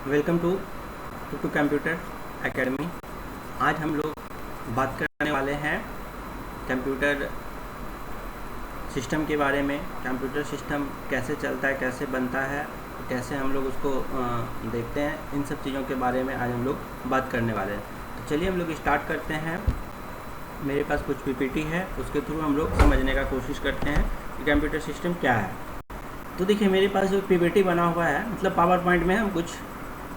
Welcome to computer academy. आज हम लोग बात करने वाले हैं कंप्यूटर सिस्टम के बारे में। कंप्यूटर सिस्टम कैसे चलता है, कैसे बनता है, कैसे हम लोग उसको देखते हैं, इन सब चीज़ों के बारे में आज हम लोग बात करने वाले हैं। तो चलिए हम लोग स्टार्ट करते हैं। मेरे पास कुछ पीपीटी है, उसके थ्रू हम लोग समझने का कोशिश करते हैं कि कंप्यूटर सिस्टम क्या है। तो देखिए मेरे पास जो पीपीटी बना हुआ है, मतलब पावर पॉइंट में हम कुछ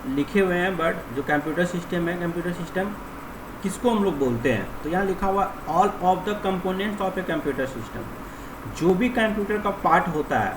लिखे हुए हैं, बट जो कंप्यूटर सिस्टम है, कंप्यूटर सिस्टम किसको हम लोग बोलते हैं, तो यहाँ लिखा हुआ all of the components of a computer system. जो भी कंप्यूटर का पार्ट होता है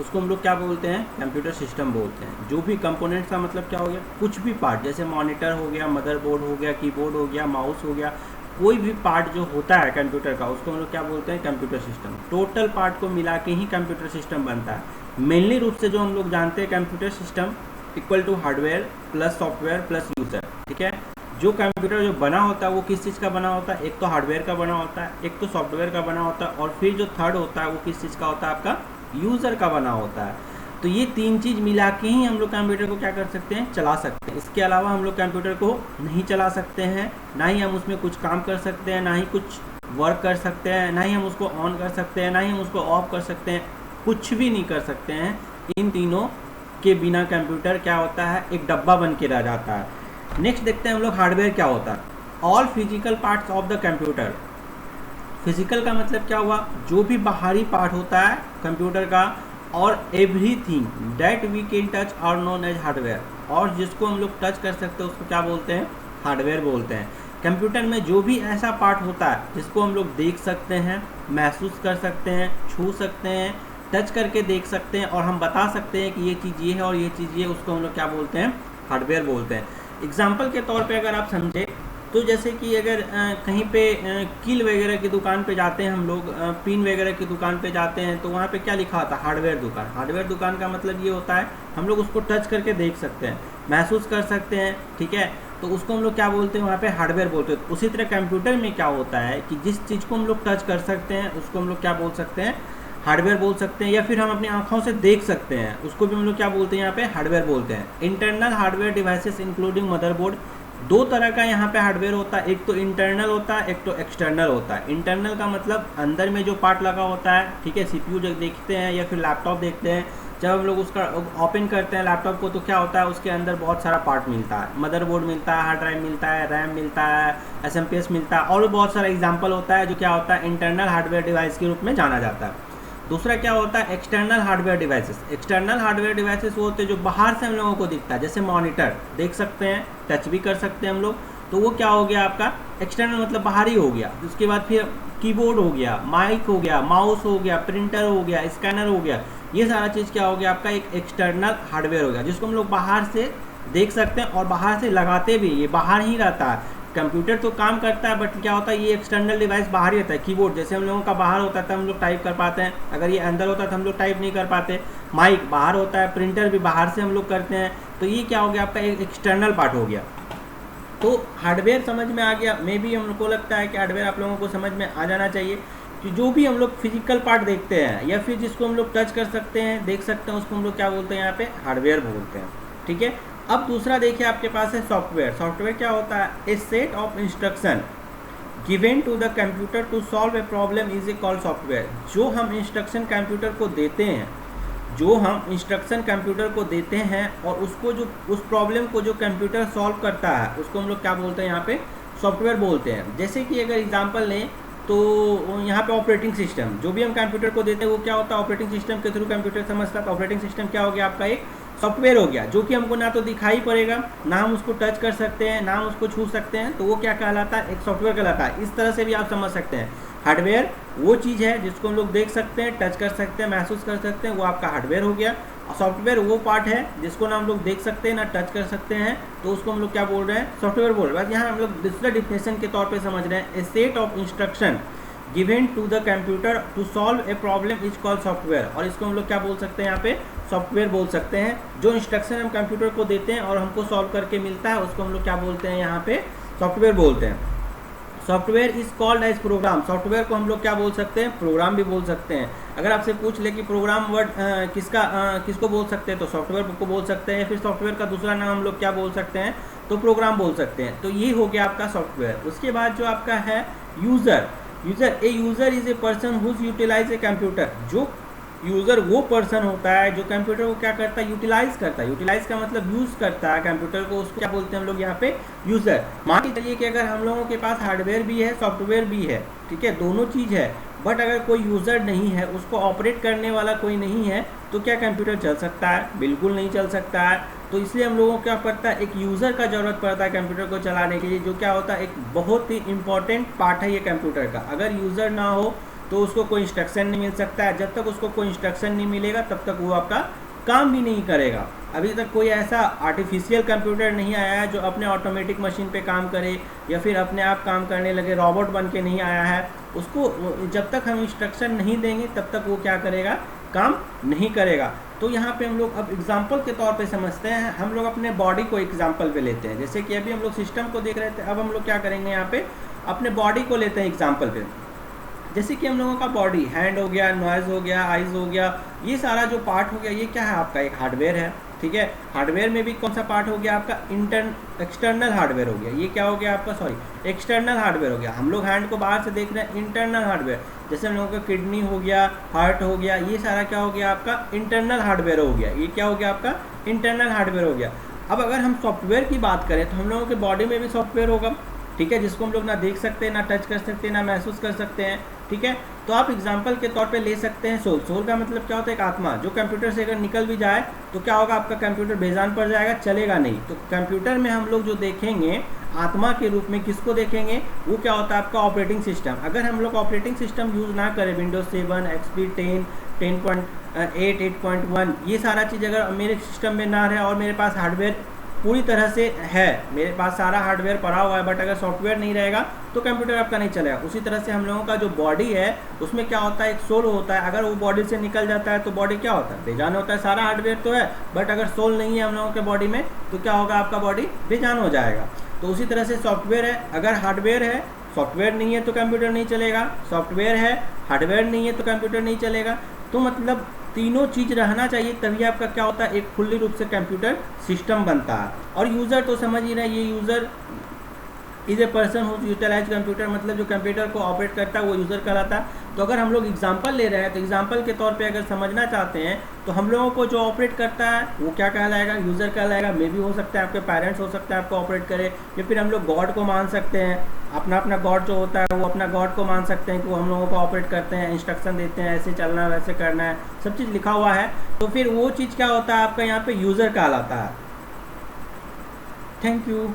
उसको हम लोग क्या बोलते हैं, कंप्यूटर सिस्टम बोलते हैं। जो भी कंपोनेंट्स का मतलब क्या हो गया, कुछ भी पार्ट, जैसे मॉनिटर हो गया, मदरबोर्ड हो गया, कीबोर्ड हो गया, माउस हो गया, कोई भी पार्ट जो होता है कंप्यूटर का उसको हम लोग क्या बोलते हैं, कंप्यूटर सिस्टम। टोटल पार्ट को मिला के ही कंप्यूटर सिस्टम बनता है। मेनली रूप से जो हम लोग जानते हैं, computer system equal to hardware plus software plus user. ठीक है, जो कंप्यूटर जो बना होता है वो किस चीज़ का बना होता है, एक तो हार्डवेयर का बना होता है, एक तो सॉफ्टवेयर का बना होता है, और फिर जो थर्ड होता है वो किस चीज़ का होता है, आपका यूज़र का बना होता है। तो ये तीन चीज़ मिला के ही हम लोग कंप्यूटर को क्या कर सकते हैं, चला सकते हैं। इसके अलावा हम लोग कंप्यूटर को नहीं चला सकते हैं, ना ही हम उसमें कुछ काम कर सकते हैं, ना ही कुछ वर्क कर सकते हैं, ना ही हम उसको ऑन कर सकते हैं, ना ही हम उसको ऑफ कर सकते हैं, कुछ भी नहीं कर सकते हैं। इन तीनों के बिना कंप्यूटर क्या होता है, एक डब्बा बन के रह जाता है। नेक्स्ट देखते हैं हम लोग हार्डवेयर क्या होता है। All physical parts of the computer. Physical का मतलब क्या हुआ, जो भी बाहरी पार्ट होता है कंप्यूटर का, और everything that we can touch are known as hardware. और जिसको हम लोग टच कर सकते हैं उसको क्या बोलते हैं, हार्डवेयर बोलते हैं। कंप्यूटर में जो भी ऐसा पार्ट होता है जिसको हम लोग देख सकते हैं, महसूस कर सकते हैं, छू सकते हैं, टच करके देख सकते हैं, और हम बता सकते हैं कि ये चीज़ ये है और ये चीज़ ये, उसको हम लोग क्या बोलते हैं, हार्डवेयर बोलते हैं। एग्जाम्पल के तौर पे अगर आप समझे तो जैसे कि अगर कहीं पे कील वगैरह की दुकान पे जाते हैं हम लोग, पिन वगैरह की दुकान पे जाते हैं, तो वहाँ पे क्या लिखा होता है, हार्डवेयर दुकान। हार्डवेयर दुकान का मतलब ये होता है हम लोग उसको टच करके देख सकते हैं, महसूस कर सकते हैं। ठीक है, तो उसको हम लोग क्या बोलते हैं, वहाँ पे हार्डवेयर बोलते हैं। उसी तरह कंप्यूटर में क्या होता है कि जिस चीज़ को हम लोग टच कर सकते हैं उसको हम लोग क्या बोल सकते हैं, हार्डवेयर बोल सकते हैं। या फिर हम अपनी आंखों से देख सकते हैं उसको भी हम लोग क्या बोलते हैं, यहाँ पे हार्डवेयर बोलते हैं। Internal hardware devices including motherboard. दो तरह का यहाँ पे हार्डवेयर होता है, एक तो इंटरनल होता है, एक तो एक्सटर्नल होता है। इंटरनल का मतलब अंदर में जो पार्ट लगा होता है, ठीक है, सीपीयू जो देखते हैं या फिर लैपटॉप देखते हैं, जब हम लोग उसका ओपन करते हैं लैपटॉप को, तो क्या होता है, उसके अंदर बहुत सारा पार्ट मिलता है। मदरबोर्ड मिलता है, हार्ड ड्राइव मिलता है, रैम मिलता है, एसएमपीएस मिलता है, और भी बहुत सारा एग्जाम्पल होता है जो क्या होता है, इंटरनल हार्डवेयर डिवाइस के रूप में जाना जाता है। दूसरा क्या होता है, external hardware devices. External hardware devices वो होते हैं जो बाहर से हम लोगों को दिखता है, जैसे मॉनिटर देख सकते हैं, टच भी कर सकते हैं हम लोग, तो वो क्या हो गया आपका एक्सटर्नल, मतलब बाहरी हो गया। उसके बाद फिर कीबोर्ड हो गया, माइक हो गया, माउस हो गया, प्रिंटर हो गया, स्कैनर हो गया, ये सारा चीज़ क्या हो गया आपका, एक एक्सटर्नल हार्डवेयर हो गया, जिसको हम लोग बाहर से देख सकते हैं और बाहर से लगाते भी, ये बाहर ही रहता है। कंप्यूटर तो काम करता है, बट क्या होता है, ये एक्सटर्नल डिवाइस बाहर ही रहता है। कीबोर्ड जैसे हम लोगों का बाहर होता है तब हम लोग टाइप कर पाते हैं, अगर ये अंदर होता है तो हम लोग टाइप नहीं कर पाते। माइक बाहर होता है, प्रिंटर भी बाहर से हम लोग करते हैं, तो ये क्या हो गया आपका, एक एक्सटर्नल पार्ट हो गया। तो हार्डवेयर समझ में आ गया। मे भी हमको लगता है कि हार्डवेयर आप लोगों को समझ में आ जाना चाहिए कि जो भी हम लोग फिजिकल पार्ट देखते हैं या फिर जिसको हम लोग टच कर सकते हैं, देख सकते हैं, उसको हम लोग क्या बोलते हैं, यहाँ पे हार्डवेयर बोलते हैं। ठीक है, अब दूसरा देखिए आपके पास है सॉफ्टवेयर। सॉफ्टवेयर क्या होता है, a set of instruction given to the computer to solve a problem is a called software. जो हम इंस्ट्रक्शन कंप्यूटर को देते हैं, जो हम इंस्ट्रक्शन कंप्यूटर को देते हैं और उसको जो उस प्रॉब्लम को जो कंप्यूटर सॉल्व करता है उसको हम लोग क्या बोलते हैं, यहाँ पे सॉफ्टवेयर बोलते हैं। जैसे कि अगर एग्जांपल लें तो यहाँ पे ऑपरेटिंग सिस्टम जो भी हम कंप्यूटर को देते हैं वो क्या होता है, ऑपरेटिंग सिस्टम के थ्रू कंप्यूटर समझता है। ऑपरेटिंग सिस्टम क्या हो गया आपका, एक सॉफ्टवेयर हो गया, जो कि हमको ना तो दिखाई पड़ेगा, ना हम उसको टच कर सकते हैं, ना हम उसको छू सकते हैं, तो वो क्या कहलाता है, एक सॉफ्टवेयर कहलाता है। इस तरह से भी आप समझ सकते हैं, हार्डवेयर वो चीज़ है जिसको हम लोग देख सकते हैं, टच कर सकते हैं, महसूस कर सकते हैं, वो आपका हार्डवेयर हो गया। सॉफ्टवेयर वो पार्ट है जिसको ना हम लोग देख सकते हैं ना टच कर सकते हैं, तो उसको हम लोग क्या बोल रहे हैं, सॉफ्टवेयर बोल रहे हैं। बस यहाँ हम लोग दूसरा डिफिनेशन के तौर पे समझ रहे हैं, a set of instruction given to the computer to solve a problem is called software. और इसको हम लोग क्या बोल सकते हैं, यहाँ पे सॉफ्टवेयर बोल सकते हैं। जो इंस्ट्रक्शन हम कंप्यूटर को देते हैं और हमको सॉल्व करके मिलता है उसको हम लोग क्या बोलते हैं, यहाँ पे सॉफ्टवेयर बोलते हैं। Software is called as program. Software को हम लोग क्या बोल सकते हैं, प्रोग्राम भी बोल सकते हैं। अगर आपसे पूछ ले कि प्रोग्राम वर्ड किसको बोल सकते हैं, तो सॉफ्टवेयर को बोल सकते हैं। फिर सॉफ्टवेयर का दूसरा नाम हम लोग क्या बोल सकते हैं, तो प्रोग्राम बोल सकते हैं। तो ये हो गया आपका सॉफ्टवेयर। उसके बाद जो आपका है user. User is a person whose utilize a computer. जो यूज़र वो पर्सन होता है जो कंप्यूटर को क्या करता है, यूटिलाइज करता है। यूटिलाइज का मतलब यूज़ करता है कंप्यूटर को, उसको क्या बोलते हैं हम लोग यहाँ पे, यूज़र। मान के चलिए कि अगर हम लोगों के पास हार्डवेयर भी है, सॉफ्टवेयर भी है, ठीक है, दोनों चीज़ है, बट अगर कोई यूज़र नहीं है, उसको ऑपरेट करने वाला कोई नहीं है, तो क्या कंप्यूटर चल सकता है? बिल्कुल नहीं चल सकता है। तो इसलिए हम लोगों को क्या पड़ता है, एक यूज़र का ज़रूरत पड़ता है कंप्यूटर को चलाने के लिए, जो क्या होता है, एक बहुत ही इंपॉर्टेंट पार्ट है ये कंप्यूटर का। अगर यूज़र ना हो तो उसको कोई इंस्ट्रक्शन नहीं मिल सकता है। जब तक उसको कोई इंस्ट्रक्शन नहीं मिलेगा तब तक वो आपका काम भी नहीं करेगा। अभी तक कोई ऐसा आर्टिफिशियल कंप्यूटर नहीं आया है जो अपने ऑटोमेटिक मशीन पे काम करे या फिर अपने आप काम करने लगे, रोबोट बन के नहीं आया है। उसको जब तक हम इंस्ट्रक्शन नहीं देंगे तब तक वो क्या करेगा, काम नहीं करेगा। तो यहाँ पे हम लोग अब एग्जाम्पल के तौर पे समझते हैं। हम लोग अपने बॉडी को एग्जाम्पल पे लेते हैं। जैसे कि अभी हम लोग सिस्टम को देख रहे थे, अब हम लोग क्या करेंगे, यहाँ पे अपने बॉडी को लेते हैं एग्जाम्पल पे। जैसे कि हम लोगों का बॉडी, हैंड हो गया, नॉइज़ हो गया, आइज़ हो गया, ये सारा जो पार्ट हो गया, ये क्या है आपका, एक हार्डवेयर है, ठीक है। हार्डवेयर में भी कौन सा पार्ट हो गया आपका, एक्सटर्नल हार्डवेयर हो गया। ये क्या हो गया आपका, सॉरी, एक्सटर्नल हार्डवेयर हो गया। हम लोग हैंड को बाहर से देख रहे हैं, इंटरनल हार्डवेयर। जैसे हम लोगों का किडनी हो गया, हार्ट हो गया, ये सारा क्या हो गया आपका, इंटरनल हार्डवेयर हो गया। ये क्या हो गया आपका, इंटरनल हार्डवेयर हो गया। अब अगर हम सॉफ्टवेयर की बात करें तो हम लोगों के बॉडी में भी सॉफ्टवेयर होगा, ठीक है, जिसको हम लोग ना देख सकते हैं, ना टच कर सकते हैं, ना महसूस कर सकते हैं, ठीक है। तो आप एग्जांपल के तौर पे ले सकते हैं सोल। सोल का मतलब क्या होता है, एक आत्मा। जो कंप्यूटर से अगर निकल भी जाए तो क्या होगा, आपका कंप्यूटर बेजान पड़ जाएगा, चलेगा नहीं। तो कंप्यूटर में हम लोग जो देखेंगे आत्मा के रूप में किसको देखेंगे, वो क्या होता है आपका ऑपरेटिंग सिस्टम। अगर हम लोग ऑपरेटिंग सिस्टम यूज़ ना करें, विंडोज 7, XP 10, 10.8, 8.1, ये सारा चीज़ अगर मेरे सिस्टम में ना रहे और मेरे पास हार्डवेयर पूरी तरह से है, मेरे पास सारा हार्डवेयर पड़ा हुआ है, बट अगर सॉफ्टवेयर नहीं रहेगा तो कंप्यूटर आपका नहीं चलेगा। उसी तरह से हम लोगों का जो बॉडी है उसमें क्या होता है, एक सोल होता है। अगर वो बॉडी से निकल जाता है तो बॉडी क्या होता है, बेजान होता है। सारा हार्डवेयर तो है, बट अगर सोल नहीं है हम लोगों के बॉडी में तो क्या होगा, आपका बॉडी बेजान हो जाएगा। तो उसी तरह से सॉफ्टवेयर है, अगर हार्डवेयर है, सॉफ्टवेयर नहीं है तो कंप्यूटर नहीं चलेगा, सॉफ्टवेयर है, हार्डवेयर नहीं है तो कंप्यूटर नहीं चलेगा। तो मतलब तीनों चीज़ रहना चाहिए, तभी आपका क्या होता है, एक फुल्ली रूप से कंप्यूटर सिस्टम बनता है। और यूज़र तो समझ ही रहे, ये user is a person who utilize computer, मतलब जो कंप्यूटर को ऑपरेट करता है वो यूज़र कहलाता है। तो अगर हम लोग एग्जांपल ले रहे हैं तो एग्जांपल के तौर पे अगर समझना चाहते हैं तो हम लोगों को जो ऑपरेट करता है वो क्या कहलाएगा, यूज़र कहलाएगा। मे भी हो सकता है आपके पेरेंट्स हो सकता है आपको ऑपरेट करे, या फिर हम लोग गॉड को मान सकते हैं, अपना अपना गॉड जो होता है वो अपना गॉड को मान सकते हैं कि वो हम लोगों को ऑपरेट करते हैं, इंस्ट्रक्शन देते हैं, ऐसे चलना है, वैसे करना है, सब चीज़ लिखा हुआ है। तो फिर वो चीज़ क्या होता है आपका यहाँ पे यूज़र कहलाता है। Thank you.